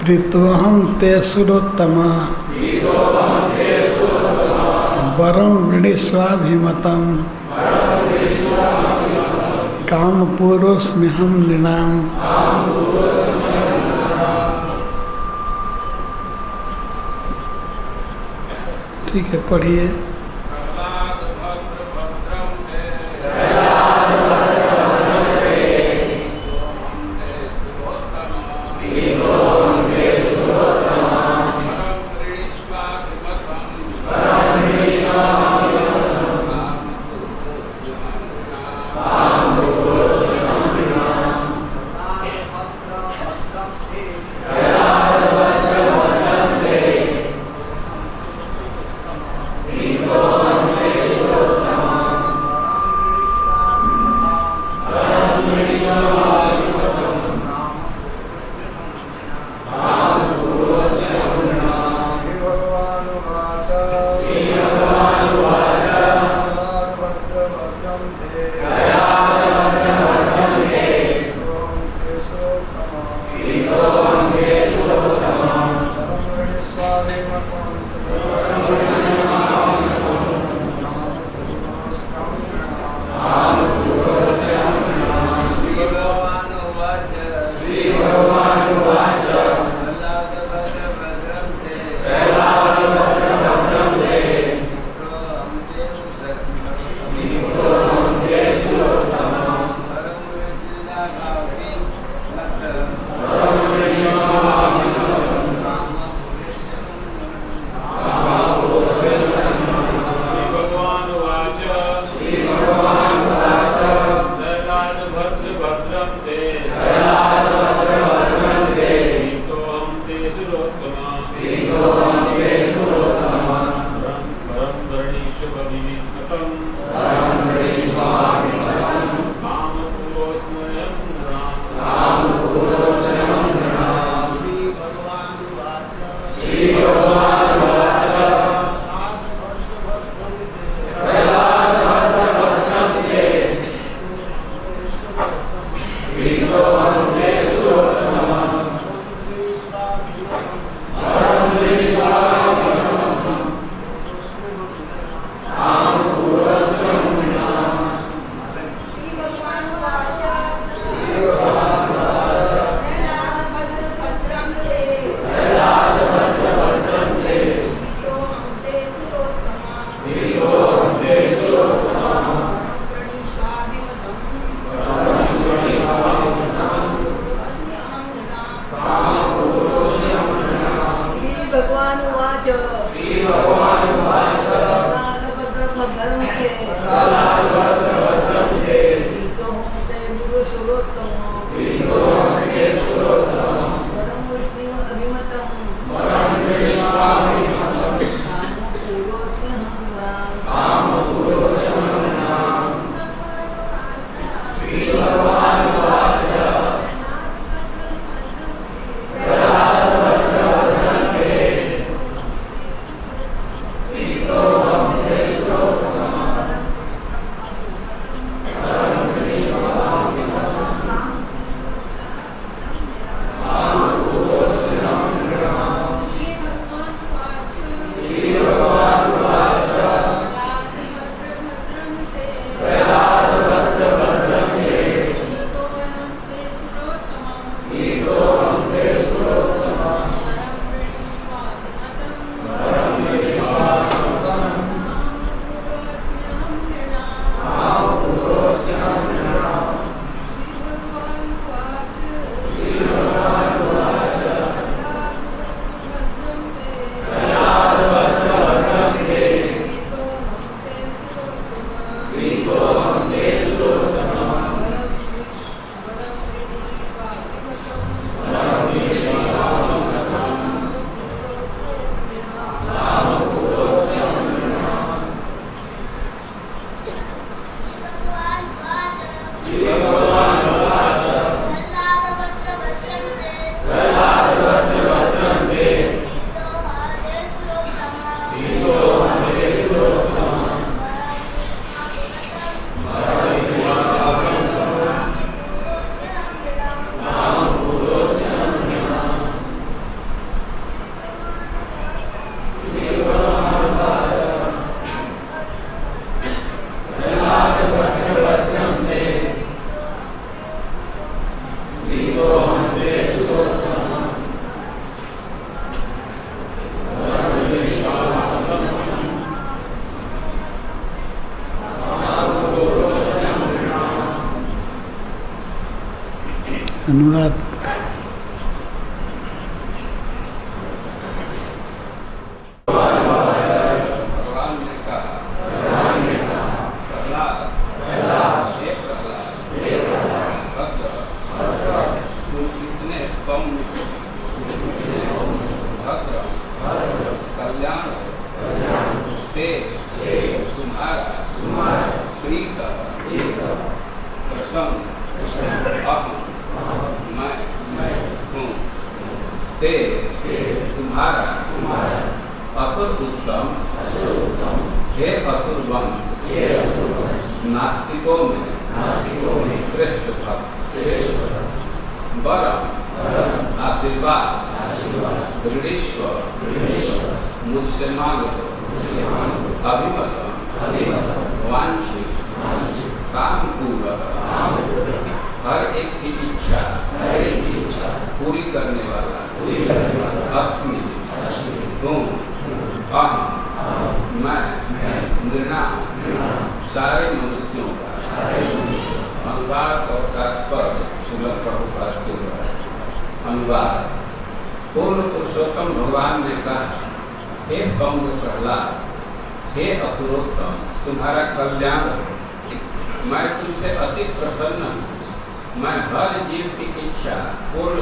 प्रीतोहम ते सुरोत्तमा वरम वृणीष्वाभिमतम काम पूर्वस्म्यहम नृणाम। ठीक है, पढ़िए। अनुवाद भगवान ने कहा प्रहलाद हे प्रहलाद भद्र तुम कितने सौम्य भद्र कल्याण ते तुम्हारा प्रीत प्रसन्न अहम मैं हूँ ते तुम्हारा असुर उत्तम हे असुर वंश नास्तिकों में श्रेष्ठ भक्त वरम आशीर्वाद ऋणीश्वर मुझसे मांगो अभिमत वांछित काम पूर्वक हर एक की इच्छा पूरी करने वाला अस्मि तुम अहम मैं नृणाम सारे मनुष्यों का अनुवाद और तात्पर्य श्रीमद् प्रभुपाद के द्वारा अनुवाद। पूर्ण पुरुषोत्तम भगवान ने कहा, हे सौम्य प्रहलाद, हे असुरोत्तम, तुम्हारा कल्याण हो। मैं तुमसे अति प्रसन्न हूँ। मैं हर जीव की इच्छा पूर्ण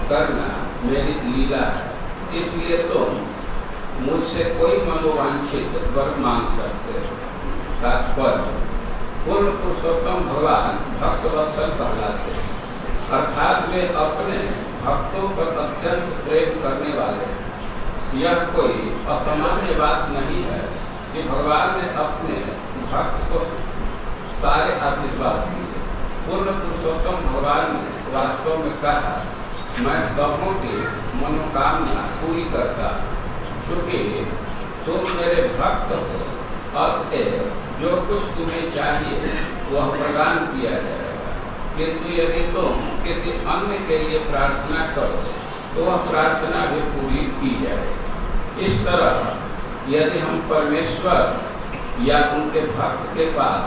करना मेरी लीला है। इसलिए तुम मुझसे कोई मनोवांछित वर मांग सकते हो। तात्पर्य, पूर्ण पुरुषोत्तम भगवान भक्तवत्सल कहलाते हैं, अर्थात वे अपने भक्तों पर अत्यंत प्रेम करने वाले हैं। यह कोई असामान्य बात नहीं है कि भगवान ने अपने भक्त को सारे आशीर्वाद दिए। पूर्ण पुरुषोत्तम भगवान ने वास्तव में कहा, मैं सबों की मनोकामना पूरी करता हूँ, क्योंकि तुम मेरे भक्त हो। अतएव जो कुछ तुम्हें चाहिए वह प्रदान किया जाएगा, किंतु यदि तुम किसी अन्य के लिए प्रार्थना करो तो वह प्रार्थना भी पूरी की जाएगी। इस तरह यदि हम परमेश्वर या उनके भक्त के पास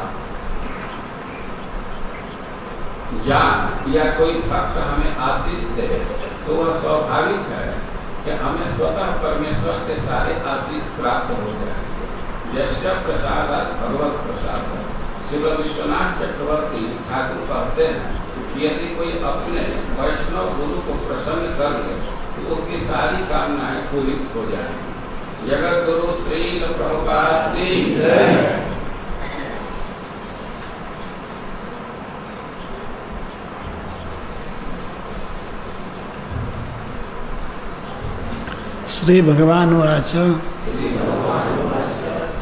जान या कोई भक्त हमें आशीष दे तो वह स्वाभाविक है कि हमें स्वतः परमेश्वर के सारे आशीष प्राप्त हो जाएंगे। यस्य प्रसादात् भगवत प्रसाद। श्री विश्वनाथ चक्रवर्ती ठाकुर कहते हैं कि यदि कोई अपने वैष्णव गुरु को प्रसन्न कर ले तो उसकी सारी कामनाएं पूरी हो जाएंगी। जगत गुरु श्री प्रभुपाद की जय। श्री भगवान वाच।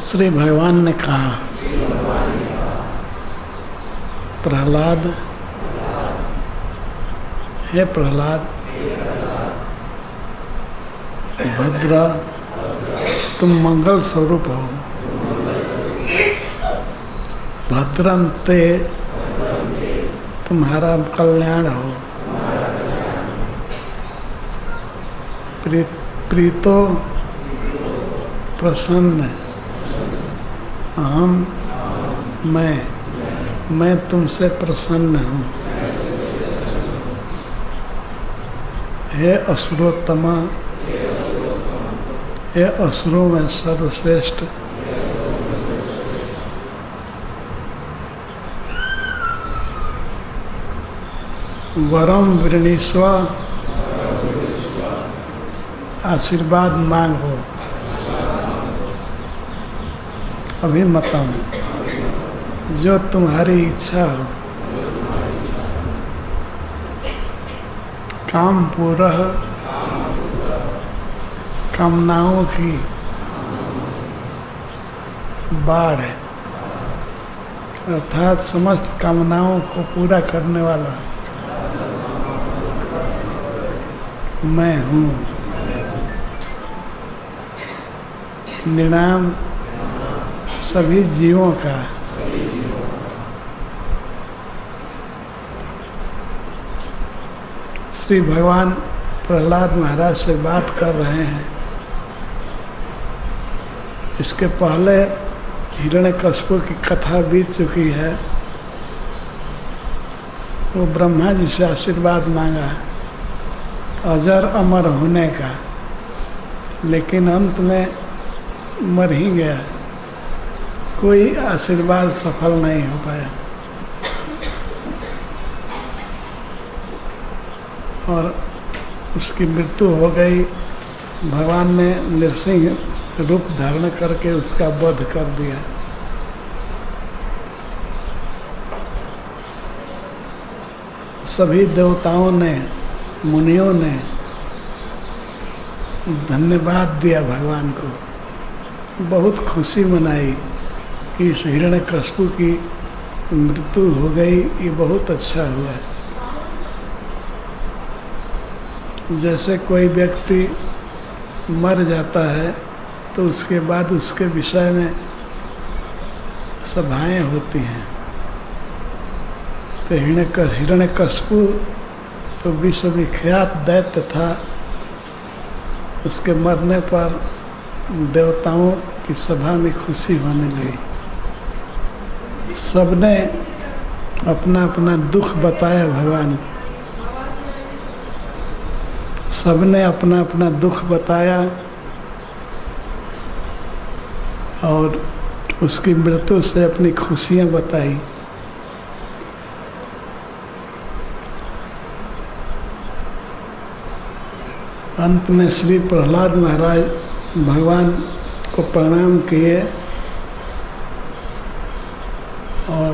श्री भगवान ने कहा, प्रहलाद, हे प्रहलाद, भद्र, तुम मंगल स्वरूप हो। भद्रम ते, तुम्हारा कल्याण हो। प्रीतो प्रसन्न, अहम मैं तुमसे प्रसन्न हूँ। हे असुरोत्तम, हे असुरों में सर्वश्रेष्ठ, वरम वृणीस्व, आशीर्वाद मांगो। अभिमतम, जो तुम्हारी इच्छा हो। काम पूरा, कामनाओं की बाढ़ है, अर्थात समस्त कामनाओं को पूरा करने वाला मैं हूँ। निर्णाम, सभी जीवों का श्री भगवान प्रहलाद महाराज से बात कर रहे हैं। इसके पहले हिरण्यकश्यप की कथा बीत चुकी है। वो ब्रह्मा जी से आशीर्वाद मांगा अजर अमर होने का, लेकिन अंत में मर ही गया, कोई आशीर्वाद सफल नहीं हो पाया। और उसकी मृत्यु हो गई। भगवान ने नृसिंह रूप धारण करके उसका वध कर दिया। सभी देवताओं ने, मुनियों ने धन्यवाद दिया भगवान को, बहुत खुशी मनाई कि इस हिरण्यकश्यप की मृत्यु हो गई, ये बहुत अच्छा हुआ। जैसे कोई व्यक्ति मर जाता है तो उसके बाद उसके विषय में सभाएं होती हैं। तो हिरण्यकश्यप तो विश्वविख्यात दैत्य था, उसके मरने पर देवताओं की सभा में खुशी होने लगी। सबने अपना अपना दुख बताया भगवान को, सबने अपना अपना दुख बताया और उसकी मृत्यु से अपनी खुशियां बताई। अंत में श्री प्रहलाद महाराज भगवान को प्रणाम किए और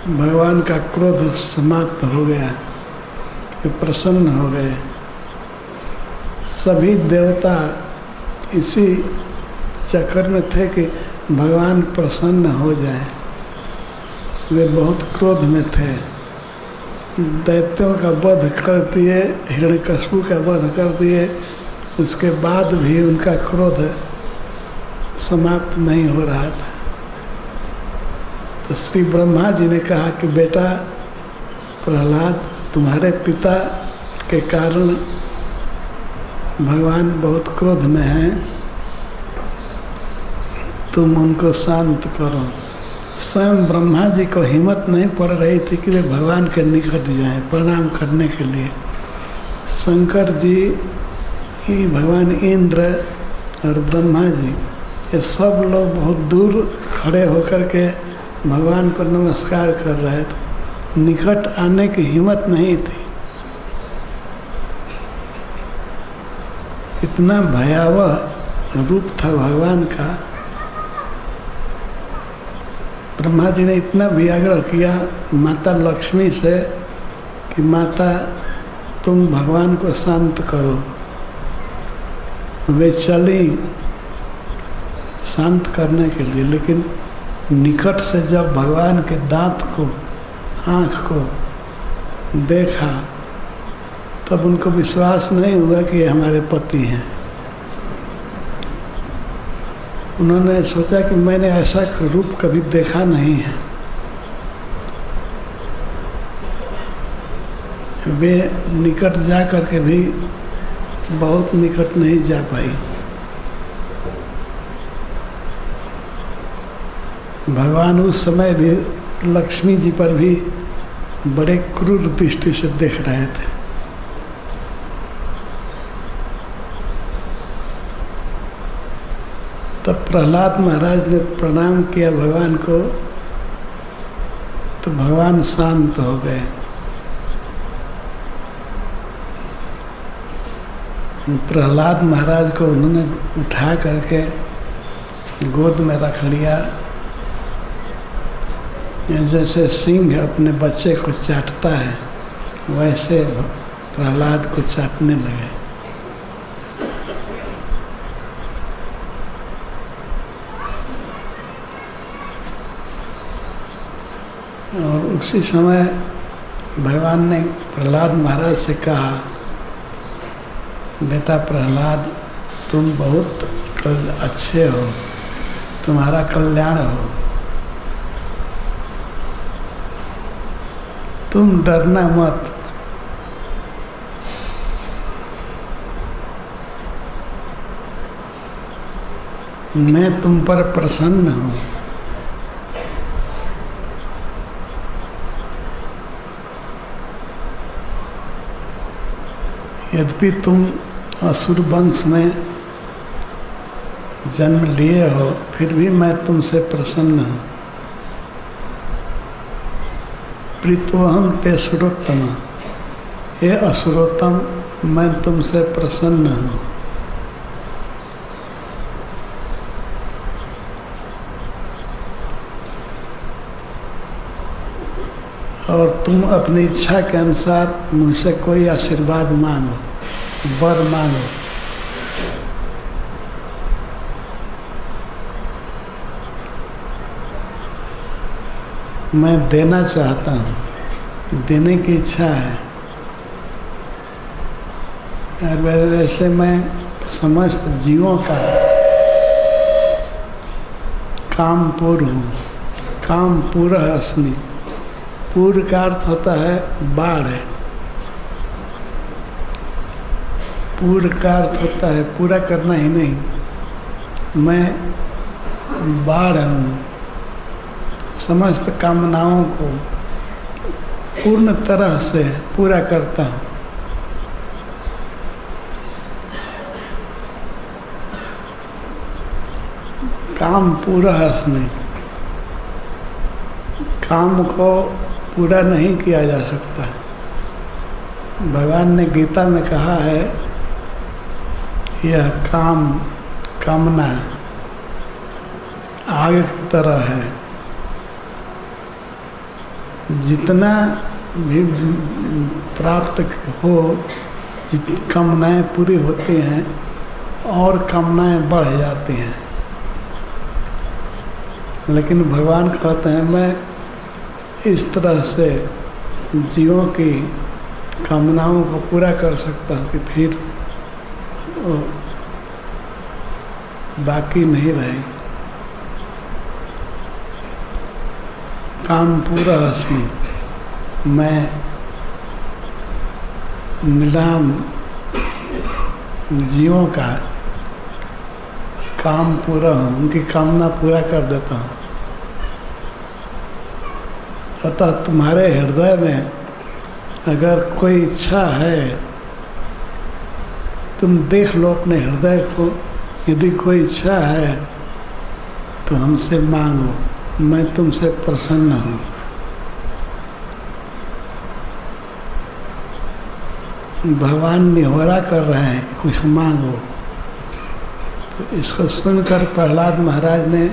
भगवान का क्रोध समाप्त हो गया, वे प्रसन्न हो गए। सभी देवता इसी चक्कर में थे कि भगवान प्रसन्न हो जाए। वे बहुत क्रोध में थे, दैत्यों का वध कर दिए, हिरण्यकश्यप का वध कर दिए, उसके बाद भी उनका क्रोध समाप्त नहीं हो रहा था। तो श्री ब्रह्मा जी ने कहा कि बेटा प्रहलाद, तुम्हारे पिता के कारण भगवान बहुत क्रोध में हैं, तुम उनको शांत करो। स्वयं ब्रह्मा जी को हिम्मत नहीं पड़ रही थी कि वे भगवान के निकट जाएं प्रणाम करने के लिए। शंकर जी, भगवान इंद्र और ब्रह्मा जी, ये सब लोग बहुत दूर खड़े होकर के भगवान को नमस्कार कर रहे थे, निकट आने की हिम्मत नहीं थी। इतना भयावह रूप था भगवान का। ब्रह्मा जी ने इतना भी आग्रह किया माता लक्ष्मी से कि माता तुम भगवान को शांत करो। वे चली शांत करने के लिए, लेकिन निकट से जब भगवान के दांत को, आँख को देखा तब उनको विश्वास नहीं हुआ कि ये हमारे पति हैं। उन्होंने सोचा कि मैंने ऐसा रूप कभी देखा नहीं है। वे निकट जा कर के भी बहुत निकट नहीं जा पाई। भगवान उस समय भी लक्ष्मी जी पर भी बड़े क्रूर दृष्टि से देख रहे थे। तब प्रहलाद महाराज ने प्रणाम किया भगवान को, तो भगवान शांत हो गए। प्रहलाद महाराज को उन्होंने उठा करके गोद में रख लिया, जैसे सिंह अपने बच्चे को चाटता है वैसे प्रहलाद को चाटने लगे। और उसी समय भगवान ने प्रहलाद महाराज से कहा, बेटा प्रहलाद, तुम बहुत अच्छे हो, तुम्हारा कल्याण हो, तुम डरना मत। मैं तुम पर प्रसन्न हूँ। यद्यपि तुम असुर वंश में जन्म लिए हो, फिर भी मैं तुमसे प्रसन्न हूँ। प्रीतोहम ते सुरोत्तम, हे असुरोत्तम, मैं तुमसे प्रसन्न हूँ। और तुम अपनी इच्छा के अनुसार मुझसे कोई आशीर्वाद मांगो, वर मांगो। मैं देना चाहता हूँ, देने की इच्छा है। और वैसे मैं समस्त जीवों का काम पूर्ण हूँ। काम पूरा अस्मि। पूर्ण का अर्थ होता है बाढ़। पूर्ण का अर्थ होता है पूरा करना ही नहीं। मैं बाढ़ हूँ, समस्त कामनाओं को पूर्ण तरह से पूरा करता हूँ। काम पूरा अस्मि। काम को पूरा नहीं किया जा सकता। भगवान ने गीता में कहा है, यह काम कामना आग की तरह है। जितना भी प्राप्त हो, कामनाएं पूरी होती हैं और कामनाएं बढ़ जाती हैं। लेकिन भगवान कहते हैं, मैं इस तरह से जीवों की कामनाओं को पूरा कर सकता हूँ कि फिर बाकी नहीं रहे। काम पूरा अस्मि। मैं निराम जीवों का काम पूरा हूँ, उनकी कामना पूरा कर देता हूँ। अतः तुम्हारे हृदय में अगर कोई इच्छा है, तुम देख लो अपने हृदय को। यदि कोई इच्छा है तो हमसे मांगो, मैं तुमसे प्रसन्न हूँ। भगवान निहोरा कर रहे हैं, कुछ मांगो। तो इसको सुनकर प्रहलाद महाराज ने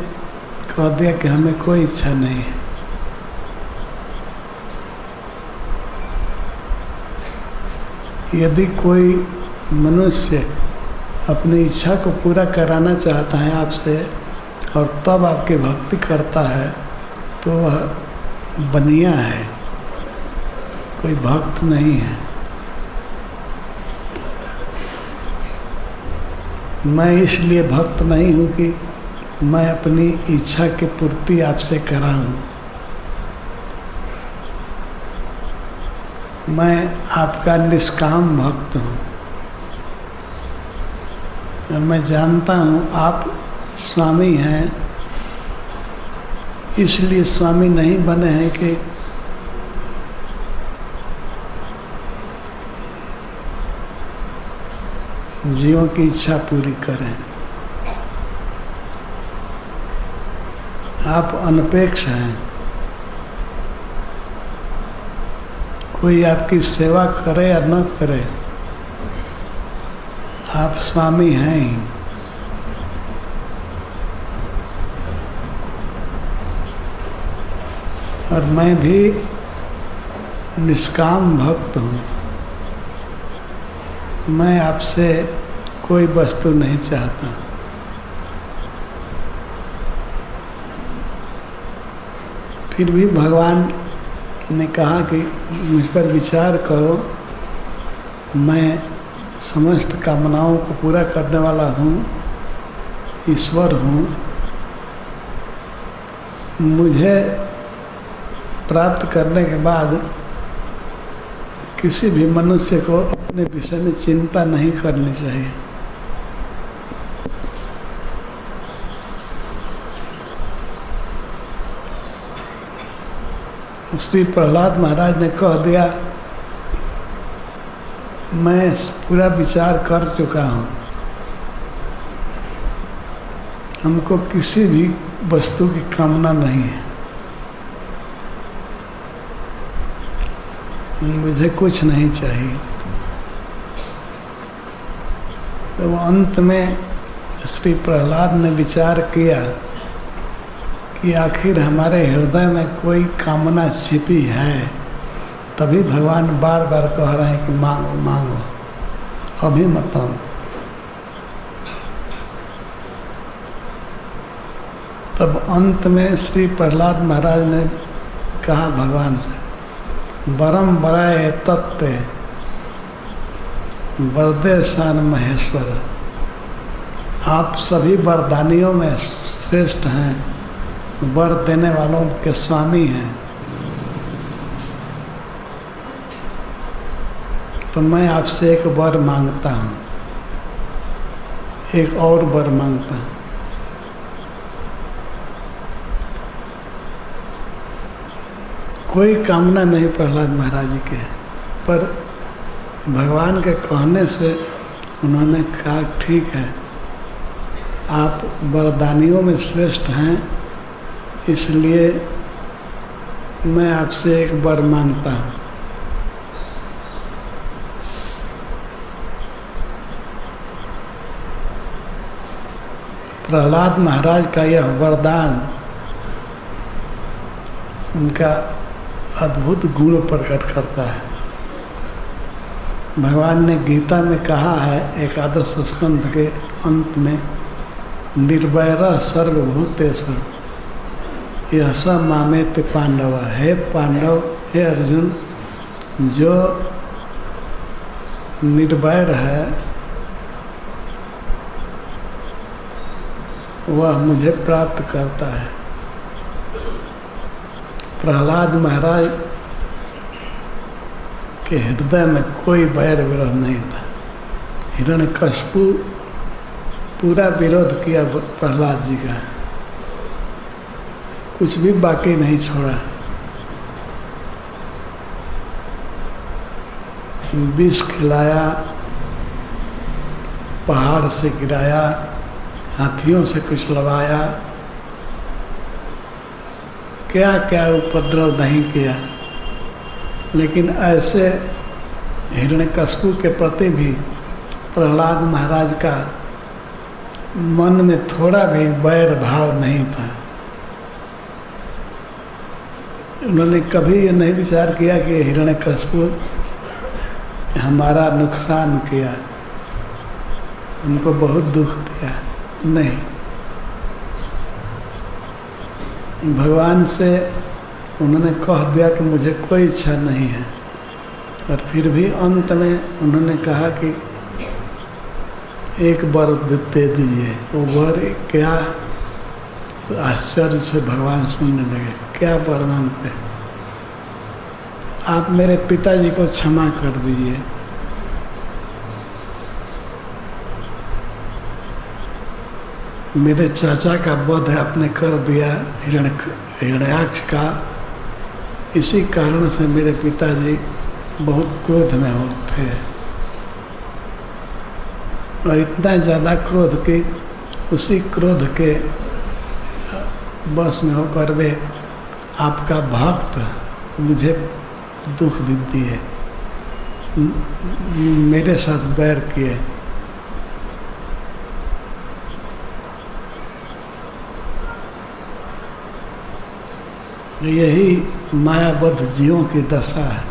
कह दिया कि हमें कोई इच्छा नहीं है। यदि कोई मनुष्य अपनी इच्छा को पूरा कराना चाहता है आपसे और तब आपकी भक्ति करता है, तो वह बनिया है, कोई भक्त नहीं है। मैं इसलिए भक्त नहीं हूँ कि मैं अपनी इच्छा की पूर्ति आपसे कराऊँ। मैं आपका निष्काम भक्त हूँ और मैं जानता हूँ आप स्वामी हैं, इसलिए स्वामी नहीं बने हैं कि जीवों की इच्छा पूरी करें। आप अनपेक्ष हैं। कोई आपकी सेवा करे या न करे, आप स्वामी हैं ही। और मैं भी निष्काम भक्त हूँ। मैं आपसे कोई वस्तु नहीं चाहता। फिर भी भगवान ने कहा कि मुझ पर विचार करो, मैं समस्त कामनाओं को पूरा करने वाला हूँ, ईश्वर हूँ। मुझे प्राप्त करने के बाद किसी भी मनुष्य को अपने विषय में चिंता नहीं करनी चाहिए। श्री प्रहलाद महाराज ने कह दिया मैं पूरा विचार कर चुका हूँ। हमको किसी भी वस्तु की कामना नहीं है। मुझे कुछ नहीं चाहिए। तो अंत में श्री प्रहलाद ने विचार किया कि आखिर हमारे हृदय में कोई कामना छिपी है, तभी भगवान बार बार कह रहे हैं कि मांगो मांगो, अभी मत मांगो। तब अंत में श्री प्रहलाद महाराज ने कहा भगवान से, वरम वराय तत्व वरदेशान महेश्वर, आप सभी वरदानियों में श्रेष्ठ हैं, वर देने वालों के स्वामी हैं। तो मैं आपसे एक वर मांगता हूँ, एक और वर मांगता हूँ। कोई कामना नहीं प्रहलाद महाराज जी के, पर भगवान के कहने से उन्होंने कहा ठीक है, आप वरदानियों में श्रेष्ठ हैं, इसलिए मैं आपसे एक वर मांगता हूँ। प्रहलाद महाराज का यह वरदान उनका अद्भुत गुण प्रकट करता है। भगवान ने गीता में कहा है, एकादश स्कंध के अंत में, निर्वैरः सर्वभूतेषु यः स मामेति पांडव। हे पांडव, हे अर्जुन, जो निर्वैर है वह मुझे प्राप्त करता है। प्रहलाद महाराज के हृदय में कोई बैर विरोध नहीं था। हिरण्यकशिपु पूरा विरोध किया प्रहलाद जी का, कुछ भी बाकी नहीं छोड़ा। विष खिलाया, पहाड़ से गिराया, हाथियों से कुचलवाया, क्या क्या उपद्रव नहीं किया। लेकिन ऐसे हिरण्यकशिपु के प्रति भी प्रहलाद महाराज का मन में थोड़ा भी वैर भाव नहीं था। उन्होंने कभी ये नहीं विचार किया कि हिरण्यकशिपु हमारा नुकसान किया, उनको बहुत दुख दिया, नहीं। भगवान से उन्होंने कह दिया कि मुझे कोई इच्छा नहीं है, और फिर भी अंत में उन्होंने कहा कि एक वर दे दीजिए। वो वर क्या, आश्चर्य से भगवान सुनने लगे, क्या वर मांगते हैं? आप मेरे पिताजी को क्षमा कर दीजिए। मेरे चाचा का वध आपने कर दिया, हिरण्याक्ष का, इसी कारण से मेरे पिताजी बहुत क्रोध में होते थे, और इतना ज़्यादा क्रोध कि उसी क्रोध के बस में होकर वे आपका भक्त मुझे दुख भी दिए, मेरे साथ बैर किए। यही मायाबद्ध जीवों की दशा है।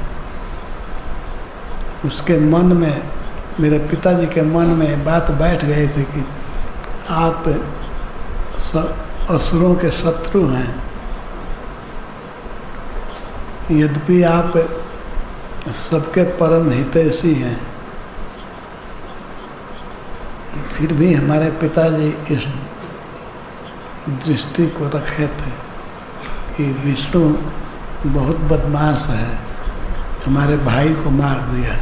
उसके मन में, मेरे पिताजी के मन में बात बैठ गई थी कि आप असुरों के शत्रु हैं, यद्यपि आप सबके परम हितैषी हैं, फिर भी हमारे पिताजी इस दृष्टि को रखे थे कि विष्णु बहुत बदमाश है, हमारे भाई को मार दिया,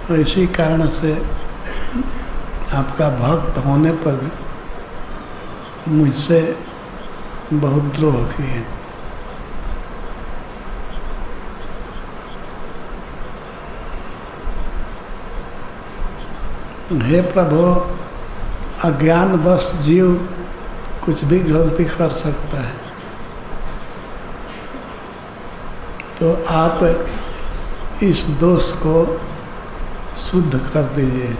और इसी कारण से आपका भक्त होने पर भी मुझसे बहुत द्रोह किए। हे प्रभु, अज्ञानवश जीव कुछ भी गलती कर सकता है, तो आप इस दोष को शुद्ध कर दीजिए,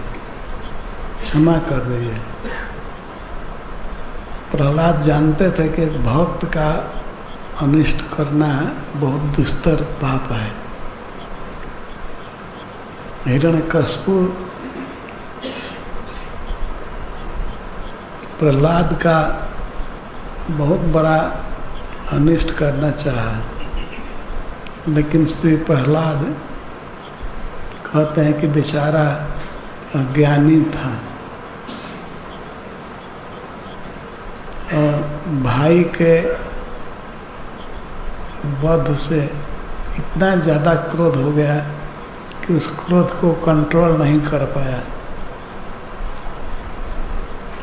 क्षमा कर दीजिए। प्रहलाद जानते थे कि भक्त का अनिष्ट करना बहुत दुस्तर पाप है। हिरण्यकशिपु प्रहलाद का बहुत बड़ा अनिष्ट करना चाहा, लेकिन श्री प्रहलाद कहते हैं कि बेचारा अज्ञानी था और भाई के वध से इतना ज़्यादा क्रोध हो गया कि उस क्रोध को कंट्रोल नहीं कर पाया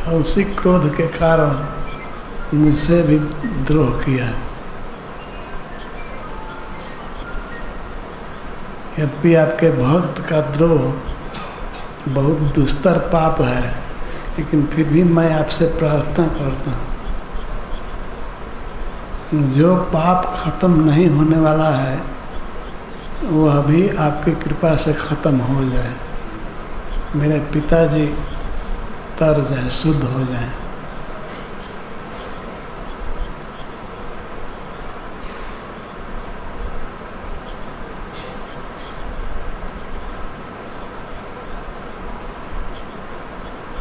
और उसी क्रोध के कारण मुझसे भी द्रोह किया। यद्यपि आपके भक्त का द्रोह बहुत दुस्तर पाप है, लेकिन फिर भी मैं आपसे प्रार्थना करता हूँ, जो पाप खत्म नहीं होने वाला है वह भी आपकी कृपा से खत्म हो जाए। मेरे पिताजी तर जाए, शुद्ध हो जाए।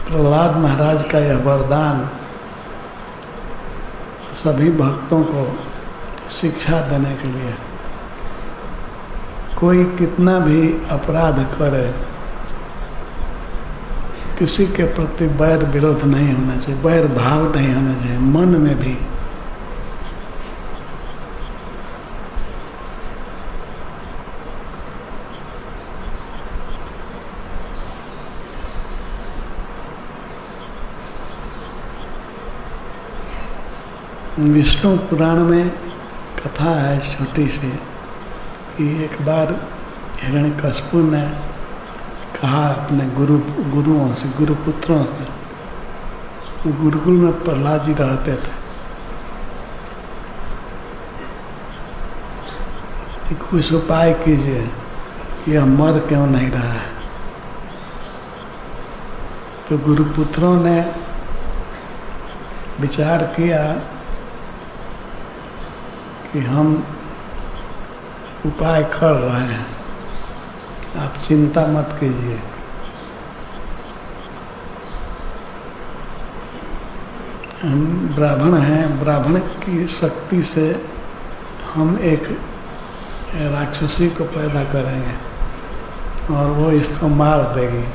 प्रहलाद महाराज का यह वरदान सभी भक्तों को शिक्षा देने के लिए, कोई कितना भी अपराध करे, किसी के प्रति बैर विरोध नहीं होना चाहिए, बैर भाव नहीं होना चाहिए, मन में भी। विष्णु पुराण में कथा है छोटी सी कि एक बार हिरण्यकशिपु ने कहा अपने गुरुओं से, गुरुपुत्रों से, गुरुकुल में प्रहलाद जी रहते थे कि कुछ उपाय कीजिए, यह मर क्यों नहीं रहा है। तो गुरुपुत्रों ने विचार किया कि हम उपाय कर रहे हैं, आप चिंता मत कीजिए। हम ब्राह्मण हैं, ब्राह्मण की शक्ति से हम एक राक्षसी को पैदा करेंगे और वो इसको मार देगी।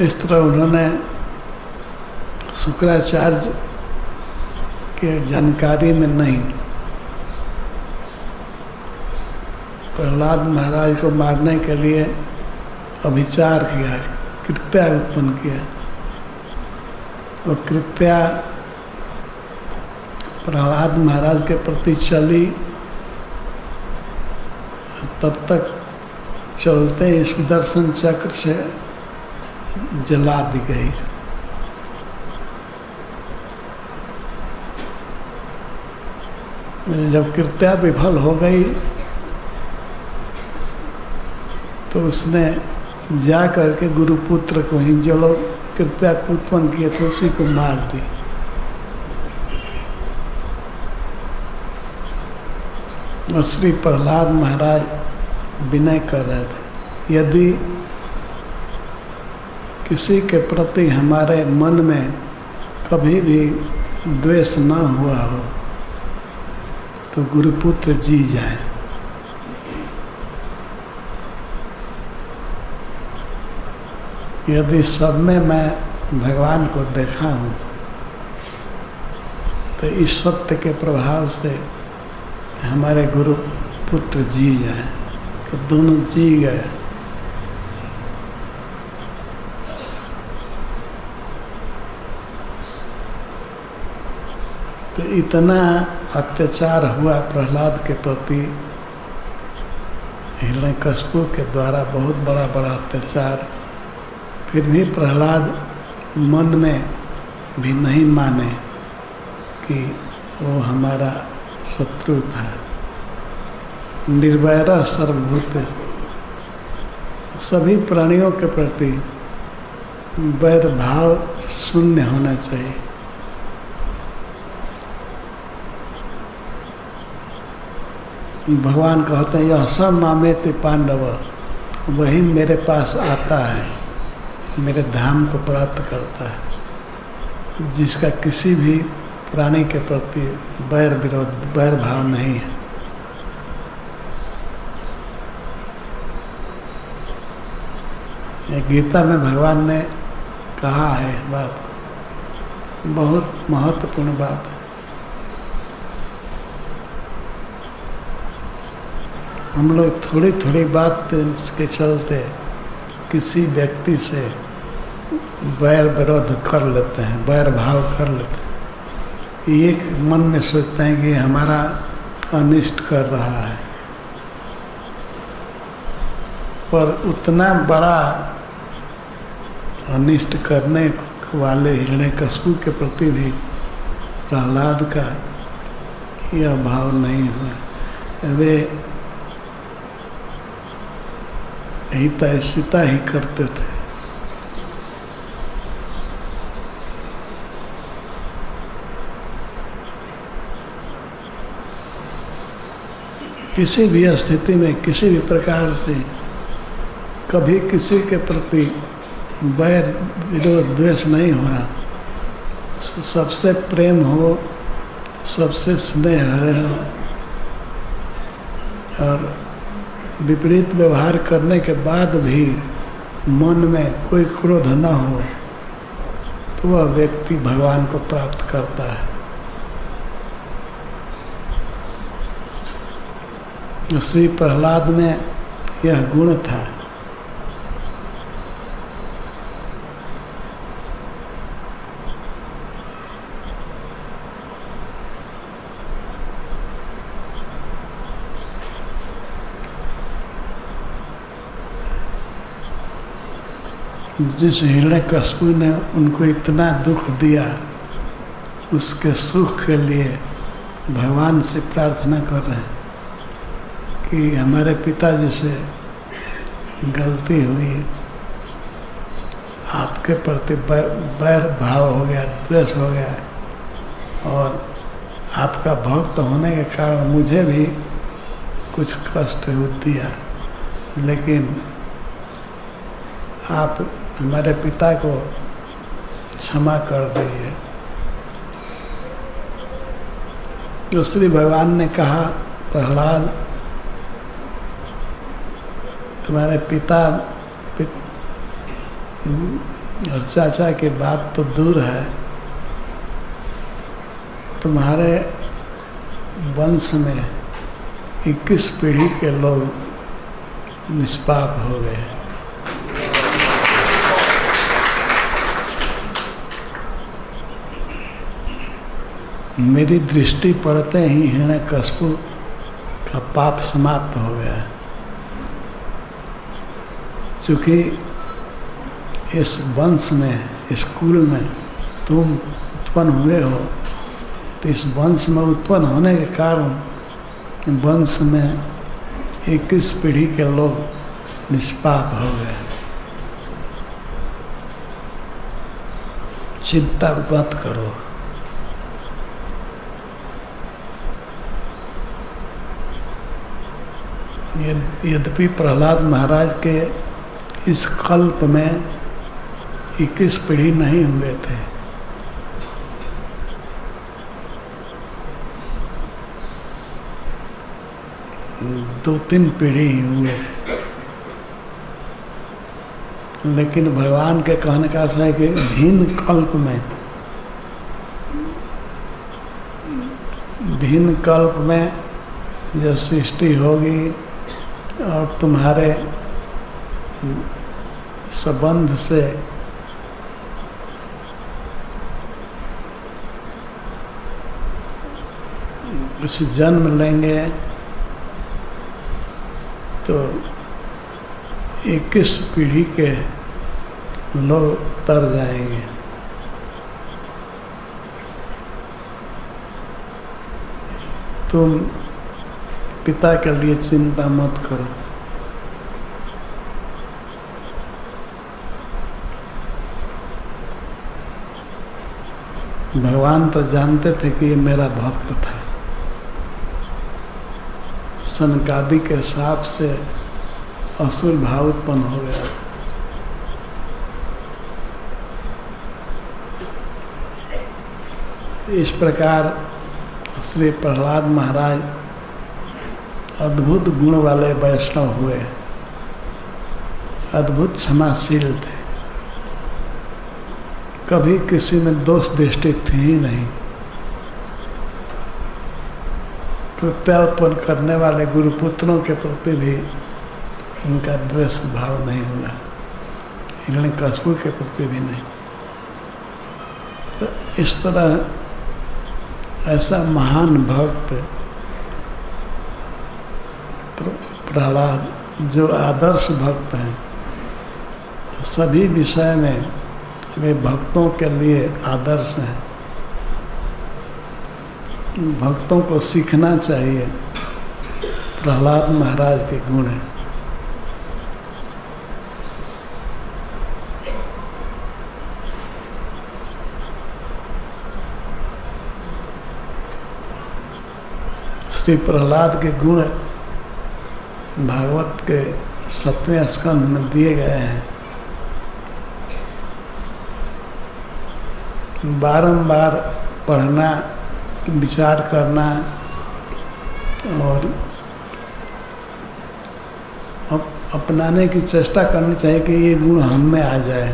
इस तरह उन्होंने शुक्राचार्य के जानकारी में नहीं प्रहलाद महाराज को मारने के लिए अभिचार किया, कृत्या उत्पन्न किया। और कृत्या प्रहलाद महाराज के प्रति चली, तब तक चलते इस दर्शन चक्र से जला दी गई। जब कृत्या विफल हो गई तो उसने जा करके गुरुपुत्र को ही, जो लोग कृत्या को उत्पन्न किए थे, उसी को मार दी। और श्री प्रहलाद महाराज विनय कर रहे थे, यदि किसी के प्रति हमारे मन में कभी भी द्वेष न हुआ हो तो गुरुपुत्र जी जाए। यदि सब में मैं भगवान को देखा हूँ तो इस सत्य के प्रभाव से हमारे गुरुपुत्र जी जाए। तो दोनों जी गए। तो इतना अत्याचार हुआ प्रहलाद के प्रति हिरण्यकशिपु के द्वारा बहुत बड़ा बड़ा अत्याचार, फिर भी प्रहलाद मन में भी नहीं माने कि वो हमारा शत्रु था। निर्वैरः सर्वभूते, सभी प्राणियों के प्रति वैर भाव शून्य होना चाहिए। भगवान कहते हैं यह सब मामेति पांडव, वही मेरे पास आता है, मेरे धाम को प्राप्त करता है, जिसका किसी भी प्राणी के प्रति वैर विरोध वैर भाव नहीं है। ये गीता में भगवान ने कहा है बात, बहुत महत्वपूर्ण बात है। हम लोग थोड़ी थोड़ी बात के चलते किसी व्यक्ति से वैर विरोध कर लेते हैं, वैर भाव कर लेते हैं। एक मन में सोचते हैं कि हमारा अनिष्ट कर रहा है, पर उतना बड़ा अनिष्ट करने वाले हिरण्यकशिपु के प्रति भी प्रहलाद का यह भाव नहीं हुआ। वे हितैषिता ही करते थे। किसी भी स्थिति में किसी भी प्रकार से कभी किसी के प्रति वैर विरोध द्वेष नहीं होना, सबसे प्रेम हो, सबसे स्नेह हो, और विपरीत व्यवहार करने के बाद भी मन में कोई क्रोध न हो, तो वह व्यक्ति भगवान को प्राप्त करता है। श्री प्रहलाद में यह गुण था। जिस हिरण्यकशिपु ने उनको इतना दुख दिया, उसके सुख के लिए भगवान से प्रार्थना कर रहे हैं कि हमारे पिताजी से गलती हुई, आपके प्रति वैर भाव हो गया, द्वेष हो गया, और आपका भक्त होने के कारण मुझे भी कुछ कष्ट दिया, लेकिन आप हमारे पिता को क्षमा कर दीजिए। तो श्री भगवान ने कहा, प्रहलाद तुम्हारे पिता और चाचा की बात तो दूर है, तुम्हारे वंश में 21 पीढ़ी के लोग निष्पाप हो गए। मेरी दृष्टि पड़ते ही हिरण्यकशिपु का पाप समाप्त हो गया। चूँकि इस वंश में, इस कुल में तुम उत्पन्न हुए हो, तो इस वंश में उत्पन्न होने के कारण वंश में 21 पीढ़ी के लोग निष्पाप हो गए। चिंता मत करो। यद्यपि प्रहलाद महाराज के इस कल्प में 21 पीढ़ी नहीं हुए थे, दो तीन पीढ़ी ही हुए थे। लेकिन भगवान के कहने का अर्थ है कि भिन्न कल्प में जब सृष्टि होगी और तुम्हारे संबंध से कुछ जन्म लेंगे, तो 21 पीढ़ी के लोग तर जाएंगे। तुम पिता के लिए चिंता मत करो। भगवान तो जानते थे कि ये मेरा भक्त था। सनकादि के शाप से असुर भाव उत्पन्न हो गया। इस प्रकार श्री प्रहलाद महाराज अद्भुत गुण वाले वैष्णव हुए, अद्भुत क्षमाशील थे, कभी किसी में दोष दृष्टि थी ही नहीं। कृत्यार्पण करने वाले गुरुपुत्रों के प्रति भी उनका द्वेष भाव नहीं हुआ, हिरण्यकशिपु के प्रति भी नहीं। तो इस तरह ऐसा महान भक्त प्रहलाद, जो आदर्श भक्त हैं, सभी विषय में वे भक्तों के लिए आदर्श हैं। भक्तों को सीखना चाहिए प्रहलाद महाराज के गुण हैं। श्री प्रहलाद के गुण भागवत के 7वें स्कंध में दिए गए हैं। बारंबार पढ़ना, विचार करना और अपनाने की चेष्टा करनी चाहिए कि ये गुण हम में आ जाए,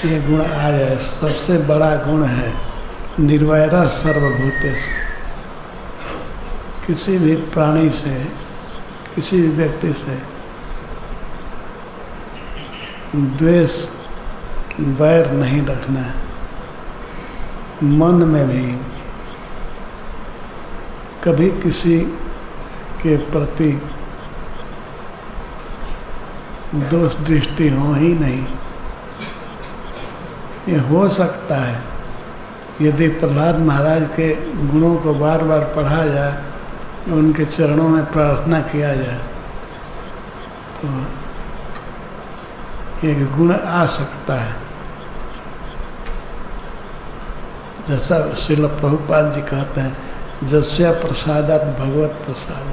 ये गुण आ जाए। सबसे बड़ा गुण है निर्वैरः सर्वभूतेषु। किसी भी प्राणी से, किसी भी व्यक्ति से द्वेष, बैर नहीं रखना है। मन में भी कभी किसी के प्रति दोष दृष्टि हो ही नहीं। ये हो सकता है यदि प्रहलाद महाराज के गुणों को बार बार पढ़ा जाए, उनके चरणों में प्रार्थना किया जाए, तो एक गुण आ सकता है। जैसा श्रील प्रभुपाद जी कहते हैं, जस्य प्रसादात् भगवत प्रसाद।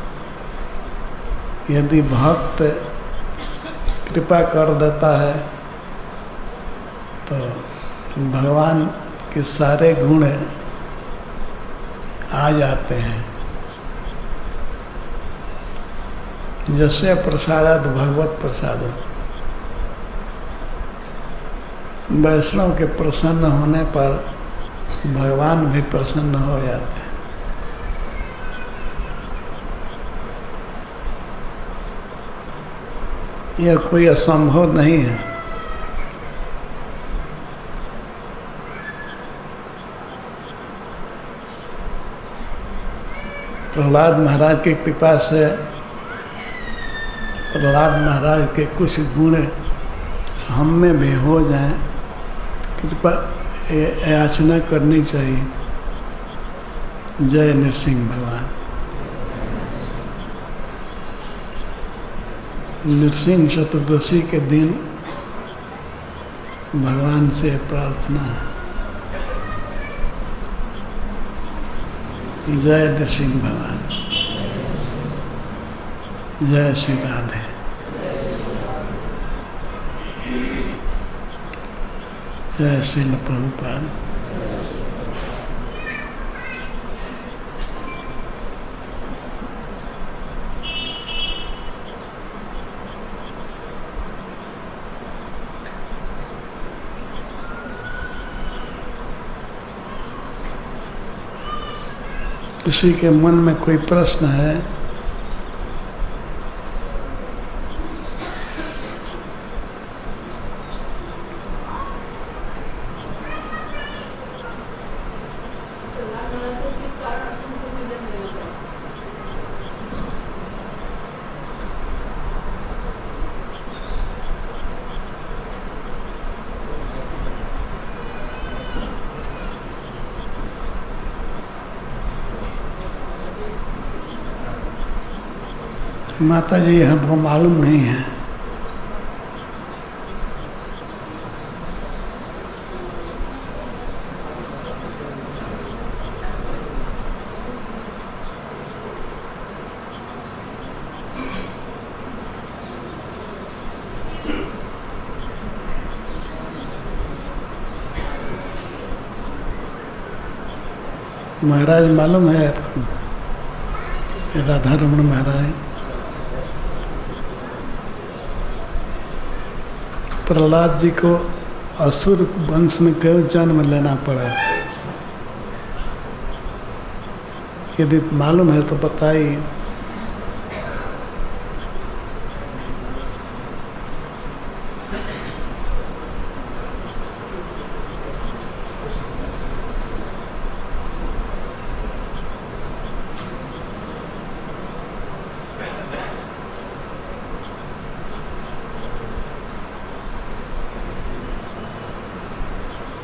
यदि भक्त कृपा कर देता है तो भगवान के सारे गुण आ जाते हैं। जस्य प्रसादात् भगवत प्रसाद। वैष्णव के प्रसन्न होने पर भगवान भी प्रसन्न हो जाते हैं। यह कोई असंभव नहीं है। प्रहलाद महाराज की कृपा से प्रहलाद महाराज के कुछ गुण हम में भी हो जाएं, कृपा याचना करनी चाहिए। जय नृसिंह भगवान। नृसिंह चतुर्दशी के दिन भगवान से प्रार्थना है। जय नृसिंह भगवान। जय श्री राधे। जय श्रील प्रभुपाद। किसी के मन में कोई प्रश्न है? माता जी हमको मालूम नहीं है। महाराज मालूम है आपको? राधा रमण महाराज प्रहलाद जी को असुर वंश में क्यों जन्म लेना पड़ा? यदि मालूम है तो बताइए।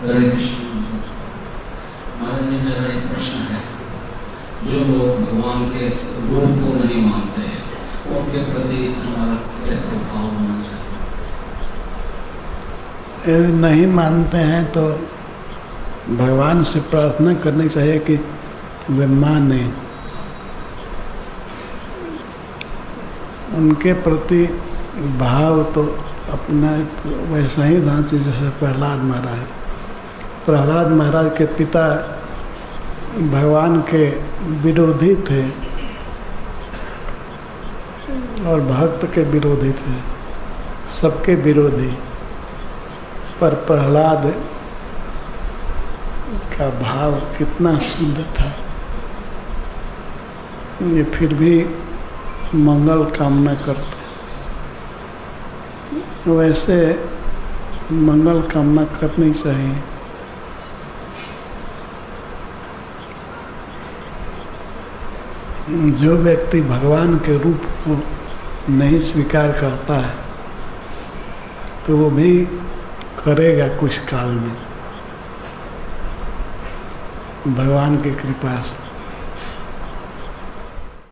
हरे कृष्ण। महाराज जी, मेरा एक प्रश्न है, जो लोग भगवान के रूप को नहीं मानते हैं उनके प्रति हमारा कैसा भाव होना चाहिए? यदि नहीं मानते हैं तो भगवान से प्रार्थना करनी चाहिए कि वे माने। उनके प्रति भाव तो अपना वैसा ही रहना चाहिए जैसे प्रहलाद महाराज। प्रहलाद महाराज के पिता भगवान के विरोधी थे और भक्त के विरोधी थे, सबके विरोधी। पर प्रहलाद का भाव कितना शुद्ध था, ये फिर भी मंगल कामना करते। वैसे मंगल कामना करनी चाहिए। जो व्यक्ति भगवान के रूप को नहीं स्वीकार करता है तो वो भी करेगा कुछ काल में भगवान की कृपा से।